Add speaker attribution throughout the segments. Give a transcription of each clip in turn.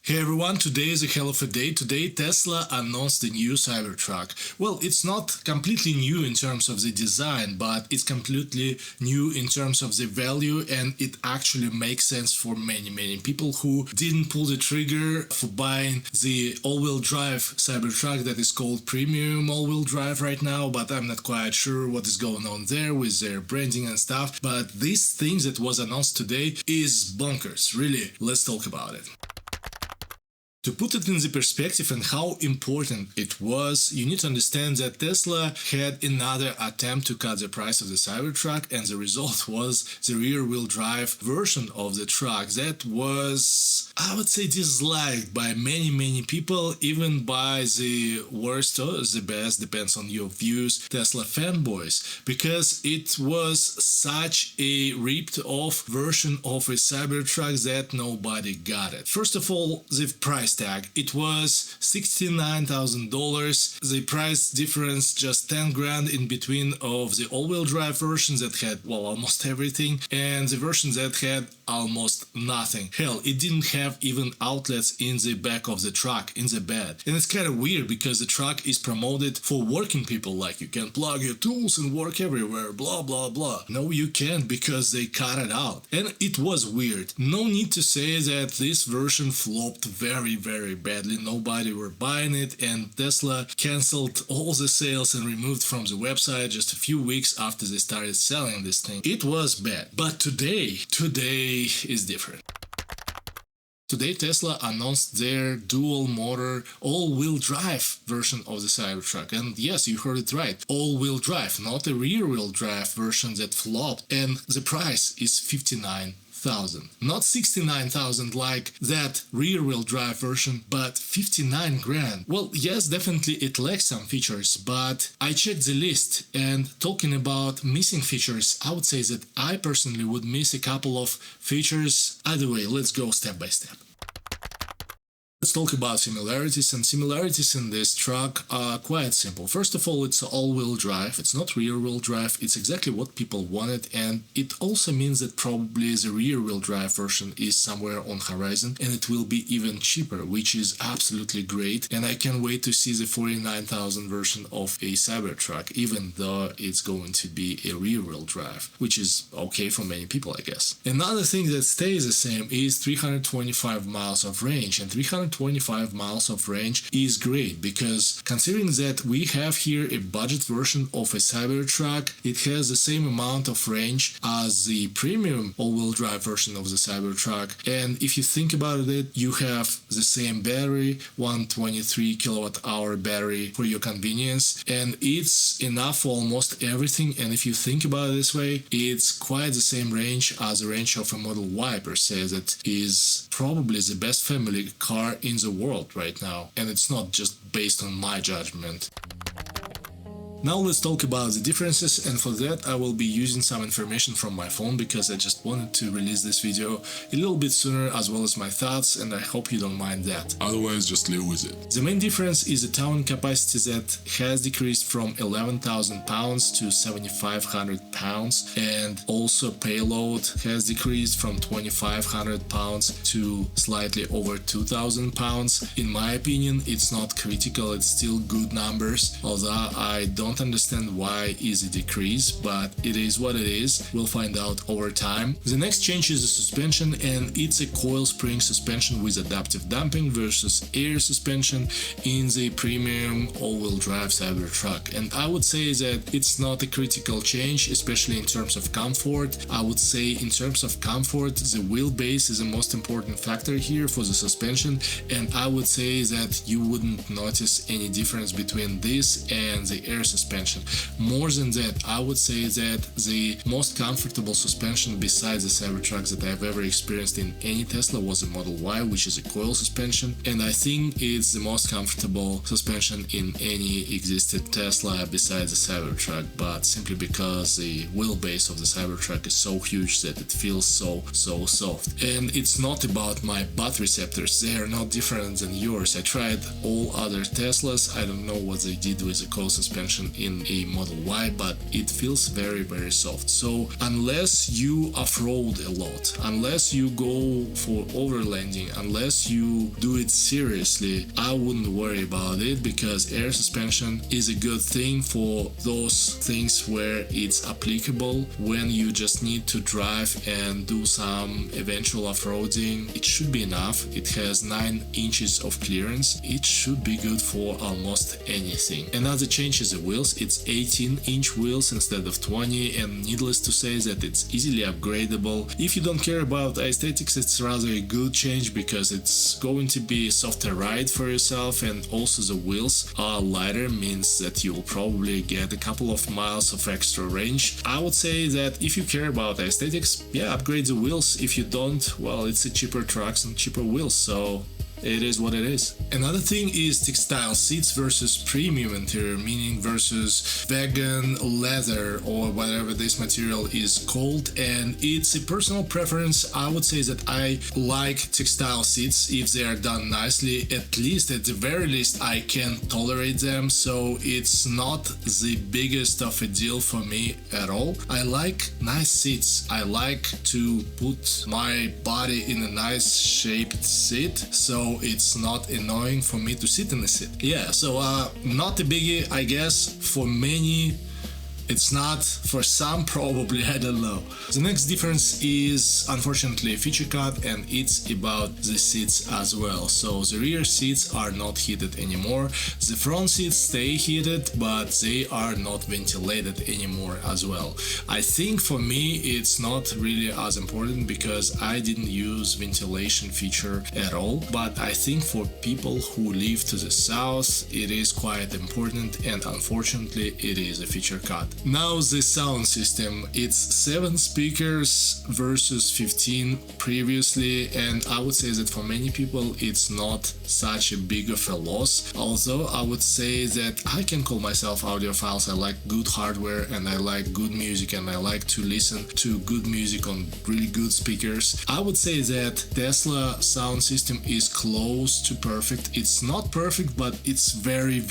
Speaker 1: Hey everyone, today is a hell of a day. Today Tesla announced the new Cybertruck. Well, it's not completely new in terms of the design, but it's completely new in terms of the value, and it actually makes sense for many people who didn't pull the trigger for buying the all-wheel drive Cybertruck that is called premium all-wheel drive right now, but I'm not quite sure what is going on there with their branding and stuff. But this thing that was announced today is bonkers, really. Let's talk about it. To put it in the perspective and how important it was, you need to understand that Tesla had another attempt to cut the price of the Cybertruck, and the result was the rear-wheel drive version of the truck that was, I would say, disliked by many people, even by the worst or the best, depends on your views, Tesla fanboys, because it was such a ripped-off version of a Cybertruck that nobody got it. First of all, the price tag. It was $69,000. The price difference just 10 grand in between of the all-wheel drive version that had, well, almost everything, and the version that had almost nothing. Hell, it didn't have even outlets in the back of the truck, in the bed. And it's kind of weird because the truck is promoted for working people, like you can plug your tools and work everywhere, blah blah blah. No, you can't, because they cut it out. And it was weird. No need to say that this version flopped very badly. Nobody were buying it, and Tesla cancelled all the sales and removed from the website just a few weeks after they started selling this thing. It was bad. But today is different. Today Tesla announced their dual motor all-wheel drive version of the Cybertruck, and yes, you heard it right, all-wheel drive, not a rear-wheel drive version that flopped, and the price is $59,000. Not 69,000 like that rear-wheel drive version, but 59 grand. Well, yes, definitely it lacks some features, but I checked the list, and talking about missing features, I would say that I personally would miss a couple of features. Either way, let's go step by step. Let's talk about similarities, and similarities in this truck are quite simple. First of all, it's all-wheel drive, it's not rear-wheel drive, it's exactly what people wanted, and it also means that probably the rear-wheel drive version is somewhere on horizon, and it will be even cheaper, which is absolutely great, and I can't wait to see the $49,000 version of a Cybertruck, even though it's going to be a rear-wheel drive, which is okay for many people, I guess. Another thing that stays the same is 325 miles of range, and 325 miles of range is great, because considering that we have here a budget version of a Cybertruck, it has the same amount of range as the premium all-wheel drive version of the Cybertruck, and if you think about it, you have the same battery, 123 kilowatt hour battery for your convenience, and it's enough for almost everything. And if you think about it this way, it's quite the same range as the range of a Model Y per se, that is probably the best family car in the world right now, and it's not just based on my judgment. Now let's talk about the differences, and for that I will be using some information from my phone, because I just wanted to release this video a little bit sooner, as well as my thoughts, and I hope you don't mind that.
Speaker 2: Otherwise, just live with it.
Speaker 1: The main difference is the towing capacity that has decreased from 11,000 pounds to 7,500 pounds, and also payload has decreased from 2,500 pounds to slightly over 2,000 pounds. In my opinion, it's not critical, it's still good numbers, although I don't understand why is it decrease, but it is what it is. We'll find out over time. The next change is the suspension, and it's a coil spring suspension with adaptive damping versus air suspension in the premium all-wheel drive Cybertruck. And I would say that it's not a critical change, especially in terms of comfort. I would say in terms of comfort, the wheelbase is the most important factor here for the suspension, and I would say that you wouldn't notice any difference between this and the air suspension. More than that, I would say that the most comfortable suspension besides the Cybertruck that I've ever experienced in any Tesla was a Model Y, which is a coil suspension, and I think it's the most comfortable suspension in any existed Tesla besides the Cybertruck, but simply because the wheelbase of the Cybertruck is so huge that it feels so soft. And it's not about my butt receptors, they are not different than yours. I tried all other Teslas, I don't know what they did with the coil suspension suspension in a Model Y, but it feels very, very soft. So unless you off-road a lot, unless you go for overlanding, unless you do it seriously, I wouldn't worry about it, because air suspension is a good thing for those things where it's applicable when you just need to drive and do some eventual off-roading. It should be enough. It has 9 inches of clearance. It should be good for almost anything. Another change is the wheels. It's 18-inch wheels instead of 20, and needless to say that it's easily upgradable. If you don't care about aesthetics, it's rather a good change, because it's going to be a softer ride for yourself, and also the wheels are lighter, means that you'll probably get a couple of miles of extra range. I would say that if you care about aesthetics, yeah, upgrade the wheels. If you don't, well, it's a cheaper trucks and cheaper wheels, so it is what it is. Another thing is textile seats versus premium interior, meaning versus vegan leather or whatever this material is called, and it's a personal preference. I would say that I like textile seats if they are done nicely. At least, at the very least, I can tolerate them, so it's not the biggest of a deal for me at all. I like nice seats. I like to put my body in a nice shaped seat, so it's not annoying for me to sit in a seat. Yeah, so not a biggie, I guess. For many it's not, for some probably, I don't know. The next difference is unfortunately a feature cut, and it's about the seats as well. So the rear seats are not heated anymore. The front seats stay heated, but they are not ventilated anymore as well. I think for me it's not really as important because I didn't use ventilation feature at all, but I think for people who live to the south it is quite important, and unfortunately it is a feature cut. Now the sound system, it's 7 speakers versus 15 previously, and I would say that for many people it's not such a big of a loss, although I would say that I can call myself audiophiles. I like good hardware and I like good music, and I like to listen to good music on really good speakers. I would say that Tesla sound system is close to perfect. It's not perfect, but it's very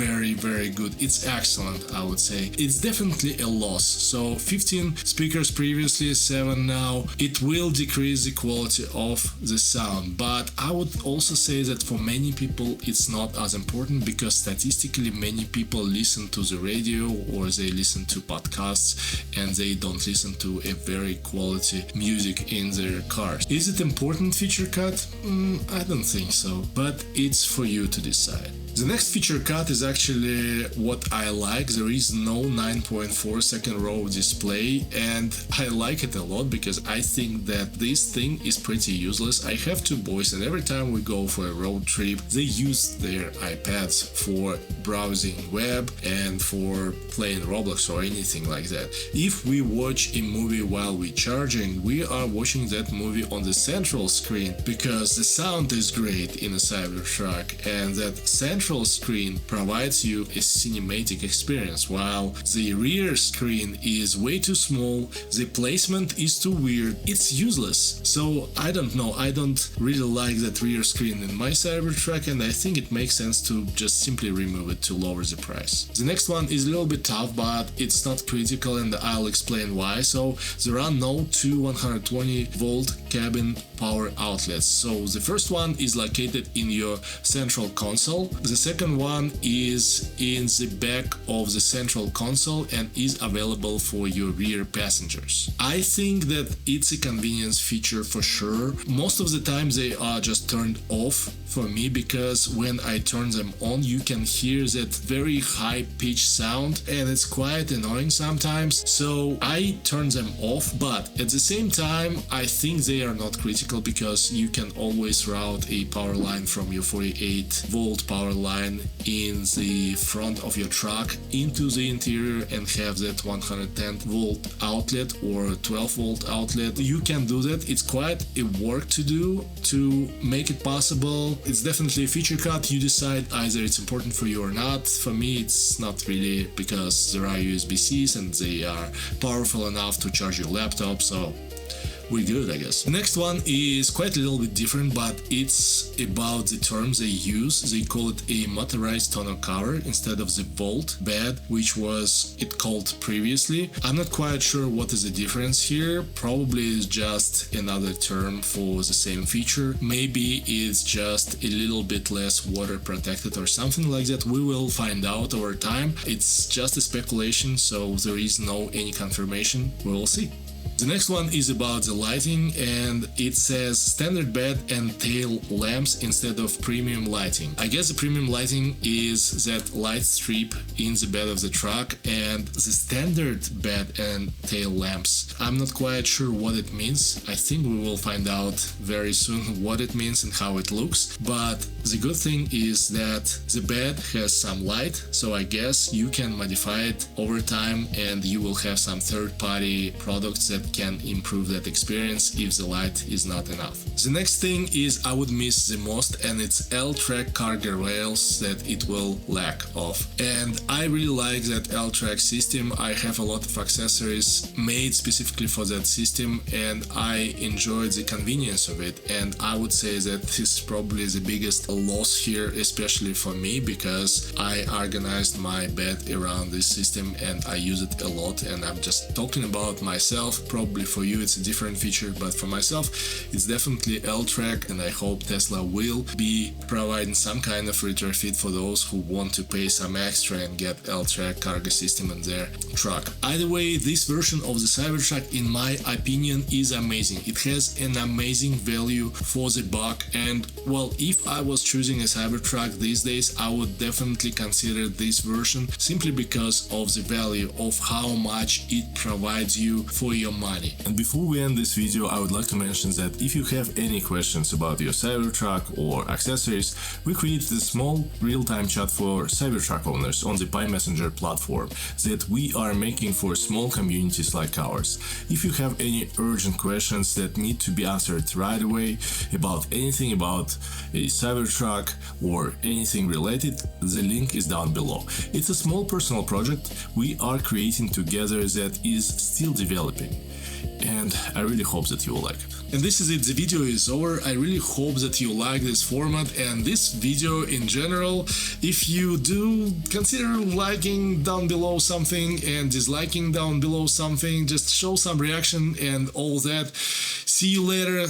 Speaker 1: good. It's excellent, I would say. It's definitely a loss. So 15 speakers previously, 7 now. It will decrease the quality of the sound, but I would also say that for many people it's not as important, because statistically many people listen to the radio or they listen to podcasts and they don't listen to a very quality music in their cars. Is it important feature cut? I don't think so, but it's for you to decide. The next feature cut is actually what I like. There is no 9.4 second row display, and I like it a lot because I think that this thing is pretty useless. I have 2 boys, and every time we go for a road trip they use their iPads for browsing web and for playing Roblox or anything like that. If we watch a movie while we're charging, we are watching that movie on the central screen because the sound is great in a Cybertruck, and that central screen provides you a cinematic experience, while the rear screen is way too small, the placement is too weird, it's useless. So I don't know, I don't really like that rear screen in my Cybertruck, and I think it makes sense to just simply remove it to lower the price. The next one is a little bit tough, but it's not critical, and I'll explain why. So there are no 2 120 volt cabin power outlets. So the first one is located in your central console. The second one is in the back of the central console and is available for your rear passengers. I think that it's a convenience feature for sure. Most of the time they are just turned off for me, because when I turn them on you can hear that very high pitched sound and it's quite annoying sometimes, so I turn them off. But at the same time I think they are not critical, because you can always route a power line from your 48 volt power line in the front of your truck into the interior and have that 110 volt outlet or 12 volt outlet. You can do that. It's quite a work to do to make it possible. It's definitely a feature cut. You decide either it's important for you or not. For me it's not really, because there are USB-Cs and they are powerful enough to charge your laptop, so we're good, I guess. The next one is quite a little bit different, but it's about the terms they use. They call it a motorized tonneau cover instead of the bolt bed, which was it called previously. I'm not quite sure what is the difference here. Probably it's just another term for the same feature. Maybe it's just a little bit less water protected or something like that. We will find out over time. It's just a speculation, so there is no any confirmation. We will see. The next one is about the lighting, and it says standard bed and tail lamps instead of premium lighting. I guess the premium lighting is that light strip in the bed of the truck, and the standard bed and tail lamps, I'm not quite sure what it means. I think we will find out very soon what it means and how it looks, but the good thing is that the bed has some light, so I guess you can modify it over time and you will have some third-party products that can improve that experience if the light is not enough. The next thing is I would miss the most, and it's L-track cargo rails that it will lack of. And I really like that L-track system. I have a lot of accessories made specifically for that system, and I enjoyed the convenience of it. And I would say that this is probably the biggest loss here, especially for me, because I organized my bed around this system and I use it a lot, and I'm just talking about myself. Probably for you it's a different feature, but for myself it's definitely L-track, and I hope Tesla will be providing some kind of retrofit for those who want to pay some extra and get L-track cargo system in their truck. Either way, this version of the Cybertruck, in my opinion, is amazing. It has an amazing value for the buck, and well, if I was choosing a Cybertruck these days, I would definitely consider this version simply because of the value of how much it provides you for your money. And before we end this video, I would like to mention that if you have any questions about your Cybertruck or accessories, we created a small real-time chat for Cybertruck owners on the Pi Messenger platform that we are making for small communities like ours. If you have any urgent questions that need to be answered right away about anything about a Cybertruck or anything related, the link is down below. It's a small personal project we are creating together that is still developing, and I really hope that you will like it. And this is it, the video is over. I really hope that you like this format and this video in general. If you do, consider liking down below something and disliking down below something. Just show some reaction and all that. See you later.